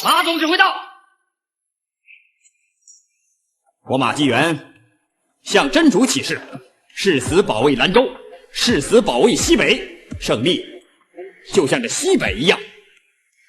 马总指挥到。我马继元向真主起誓，誓死保卫兰州，誓死保卫西北，胜利就像这西北一样，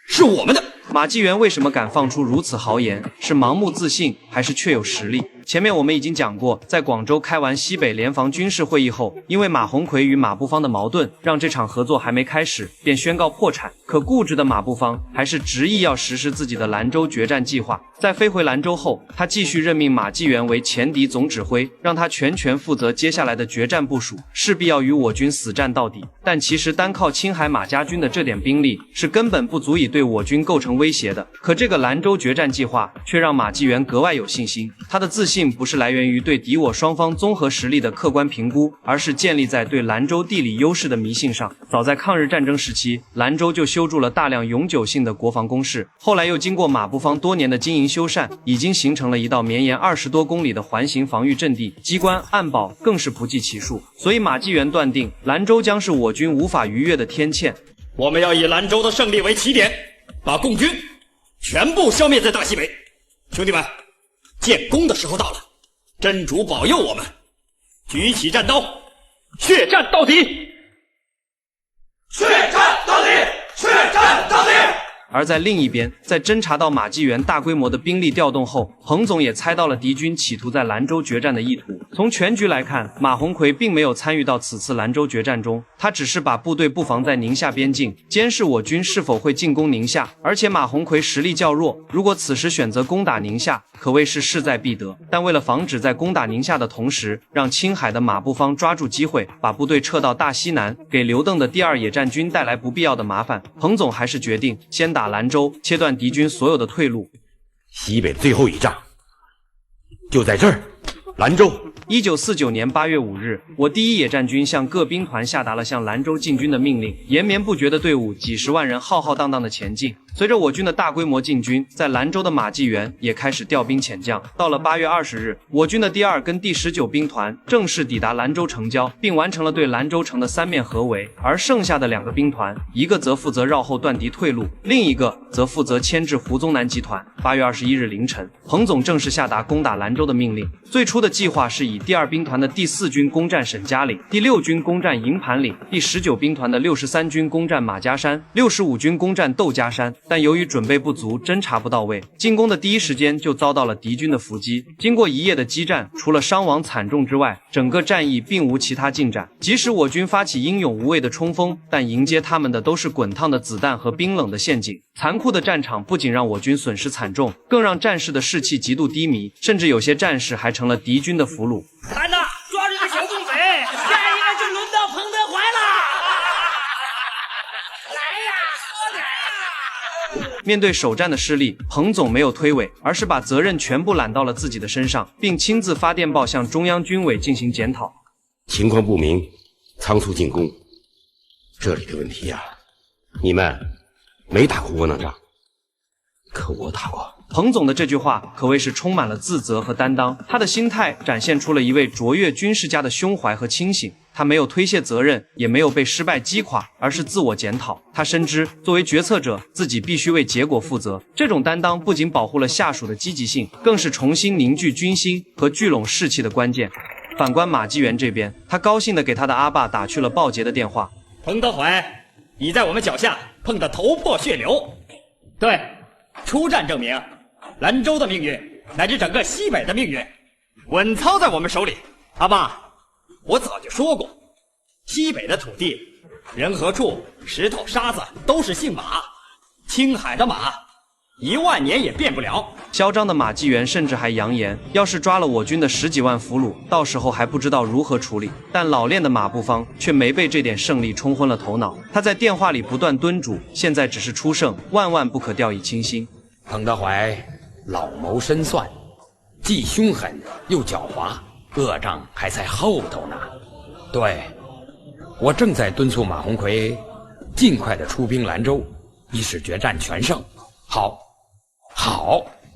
是我们的。马继元为什么敢放出如此豪言？是盲目自信，还是确有实力？前面我们已经讲过，在广州开完西北联防军事会议后，因为马鸿逵与马步芳的矛盾，让这场合作还没开始便宣告破产。可固执的马步芳还是执意要实施自己的兰州决战计划。在飞回兰州后，他继续任命马继元为前敌总指挥，让他全权负责接下来的决战部署，势必要与我军死战到底。但其实单靠青海马家军的这点兵力是根本不足以对我军构成威胁的。可这个兰州决战计划却让马继元格外有信心，他的自信不是来源于对敌我双方综合实力的客观评估，而是建立在对兰州地理优势的迷信上。早在抗日战争时期，兰州就修筑了大量永久性的国防工事，后来又经过马步芳多年的经营修缮，已经形成了一道绵延20多公里的环形防御阵地，机关暗堡更是不计其数。所以马继元断定，兰州将是我军无法逾越的天堑。我们要以兰州的胜利为起点，把共军全部消灭在大西北。兄弟们，建功的时候到了，真主保佑我们，举起战刀，血战到底！血战到底！血战到底！而在另一边，在侦察到马继元大规模的兵力调动后，彭总也猜到了敌军企图在兰州决战的意图。从全局来看，马鸿逵并没有参与到此次兰州决战中，他只是把部队布防在宁夏边境，监视我军是否会进攻宁夏。而且马鸿逵实力较弱，如果此时选择攻打宁夏，可谓是势在必得。但为了防止在攻打宁夏的同时，让青海的马步芳抓住机会，把部队撤到大西南，给刘邓的第2野战军带来不必要的麻烦，彭总还是决定先打兰州，切断敌军所有的退路。西北的最后一仗就在这儿，兰州。1949年8月5日，我第1野战军向各兵团下达了向兰州进军的命令，延绵不绝的队伍几十万人浩浩荡荡的前进。随着我军的大规模进军，在兰州的马继元也开始调兵遣将。到了8月20日，我军的第2跟第19兵团正式抵达兰州城郊，并完成了对兰州城的3面合围。而剩下的2个兵团，一个则负责绕后断敌退路，另一个则负责牵制胡宗南集团。8月21日凌晨，彭总正式下达攻打兰州的命令。最初的计划是以第2兵团的第4军攻占沈家岭，第6军攻占营盘岭，第19兵团的63军攻占马家山，65军攻占窦家山。但由于准备不足，侦察不到位，进攻的第一时间就遭到了敌军的伏击。经过一夜的激战，除了伤亡惨重之外，整个战役并无其他进展。即使我军发起英勇无畏的冲锋，但迎接他们的都是滚烫的子弹和冰冷的陷阱。残酷的战场不仅让我军损失惨重，更让战士的士气极度低迷，甚至有些战士还成了敌军的俘虏。来呐，抓住这小共匪！下一个就轮到彭德怀了。面对首战的失利，彭总没有推诿，而是把责任全部揽到了自己的身上，并亲自发电报向中央军委进行检讨。情况不明，仓促进攻，这里的问题啊，你们没打过窝囊仗，可我打过。彭总的这句话可谓是充满了自责和担当，他的心态展现出了一位卓越军事家的胸怀和清醒。他没有推卸责任，也没有被失败击垮，而是自我检讨。他深知作为决策者，自己必须为结果负责。这种担当不仅保护了下属的积极性，更是重新凝聚军心和聚拢士气的关键。反观马继元这边，他高兴地给他的阿爸打去了报捷的电话。彭德怀，你在我们脚下碰得头破血流。对，出战证明兰州的命运乃至整个西北的命运稳操在我们手里。阿爸，我早就说过，西北的土地人和畜、石头、沙子都是姓马，青海的马10000年也变不了。嚣张的马继元甚至还扬言，要是抓了我军的10几万俘虏，到时候还不知道如何处理。但老练的马步芳却没被这点胜利冲昏了头脑，他在电话里不断敦嘱，现在只是初胜，万万不可掉以轻心。彭德怀老谋深算，既凶狠又狡猾，恶仗还在后头呢。对，我正在敦促马鸿逵尽快的出兵兰州，以使决战全胜。好，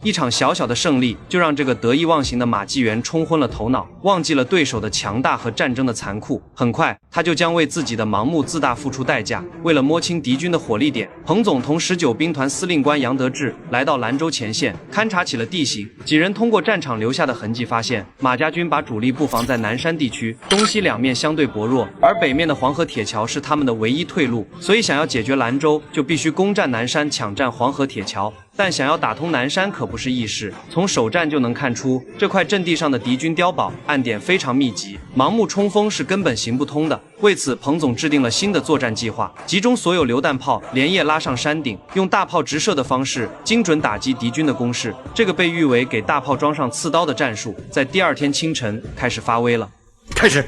一场小小的胜利就让这个得意忘形的马继元冲昏了头脑，忘记了对手的强大和战争的残酷。很快，他就将为自己的盲目自大付出代价。为了摸清敌军的火力点，彭总同19兵团司令官杨得志来到兰州前线，勘察起了地形。几人通过战场留下的痕迹发现，马家军把主力布防在南山地区，东西两面相对薄弱，而北面的黄河铁桥是他们的唯一退路，所以想要解决兰州，就必须攻占南山，抢占黄河铁桥。但想要打通南山可不是易事，从首战就能看出，这块阵地上的敌军碉堡暗点非常密集，盲目冲锋是根本行不通的。为此，彭总制定了新的作战计划，集中所有榴弹炮，连夜拉上山顶，用大炮直射的方式，精准打击敌军的攻势。这个被誉为给大炮装上刺刀的战术，在第二天清晨开始发威了。开始。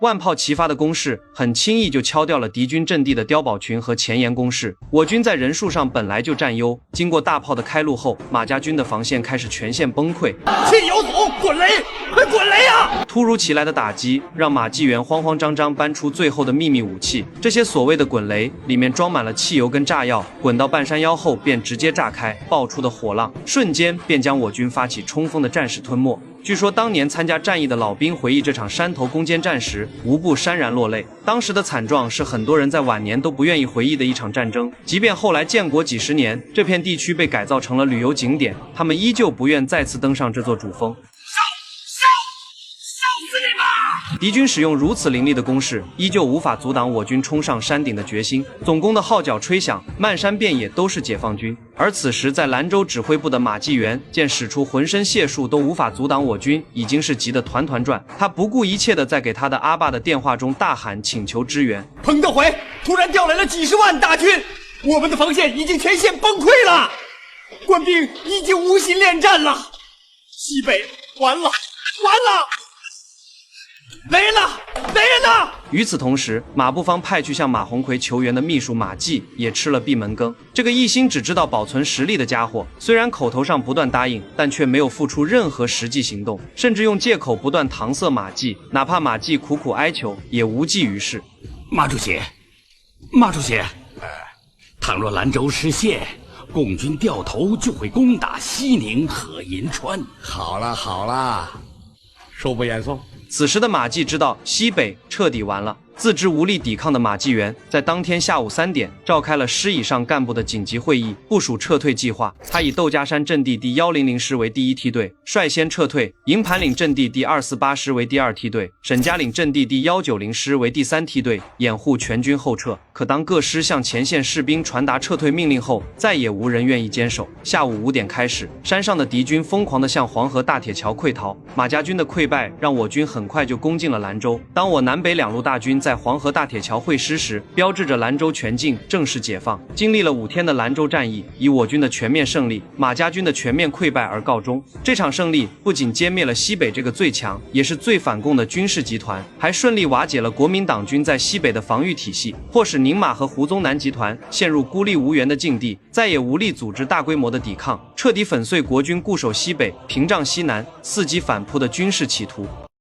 万炮齐发的攻势很轻易就敲掉了敌军阵地的碉堡群和前沿攻势。我军在人数上本来就占优，经过大炮的开路后，马家军的防线开始全线崩溃。气有桶，滚雷，快滚雷啊！突如其来的打击让马继元慌慌张张搬出最后的秘密武器，这些所谓的滚雷里面装满了汽油跟炸药，滚到半山腰后便直接炸开，爆出的火浪瞬间便将我军发起冲锋的战士吞没。据说当年参加战役的老兵回忆这场山头攻坚战时，无不潸然落泪。当时的惨状是很多人在晚年都不愿意回忆的一场战争，即便后来建国几十年，这片地区被改造成了旅游景点，他们依旧不愿再次登上这座主峰。敌军使用如此凌厉的攻势，依旧无法阻挡我军冲上山顶的决心。总攻的号角吹响，漫山遍野都是解放军。而此时在兰州指挥部的马继元见使出浑身解数都无法阻挡我军，已经是急得团团转。他不顾一切的在给他的阿爸的电话中大喊请求支援。彭德怀突然调来了几十万大军，我们的防线已经全线崩溃了，官兵已经无心恋战了，西北完了！来人呐！与此同时，马步芳派去向马鸿逵求援的秘书马季也吃了闭门羹。这个一心只知道保存实力的家伙，虽然口头上不断答应，但却没有付出任何实际行动，甚至用借口不断搪塞马季，哪怕马季苦苦哀求，也无济于事。马主席，倘若兰州失陷，共军掉头就会攻打西宁和银川。好了，恕不远送。此时的马季知道西北彻底完了，自知无力抵抗的马继元在当天下午3点召开了师以上干部的紧急会议，部署撤退计划。他以窦家山阵地第100师为第1梯队，率先撤退；营盘岭阵地第248师为第2梯队，沈家岭阵地第190师为第3梯队，掩护全军后撤。可当各师向前线士兵传达撤退命令后，再也无人愿意坚守。下午5点开始，山上的敌军疯狂地向黄河大铁桥溃逃。马家军的溃败让我军很快就攻进了兰州。当我南北两路大军在黄河大铁桥会师时，标志着兰州全境正式解放。经历了5天的兰州战役，以我军的全面胜利，马家军的全面溃败而告终。这场胜利不仅歼灭了西北这个最强也是最反共的军事集团，还顺利瓦解了国民党军在西北的防御体系，迫使宁马和胡宗南集团陷入孤立无援的境地，再也无力组织大规模的抵抗，彻底粉碎国军固守西北、屏障西南、伺机反扑的军事企图。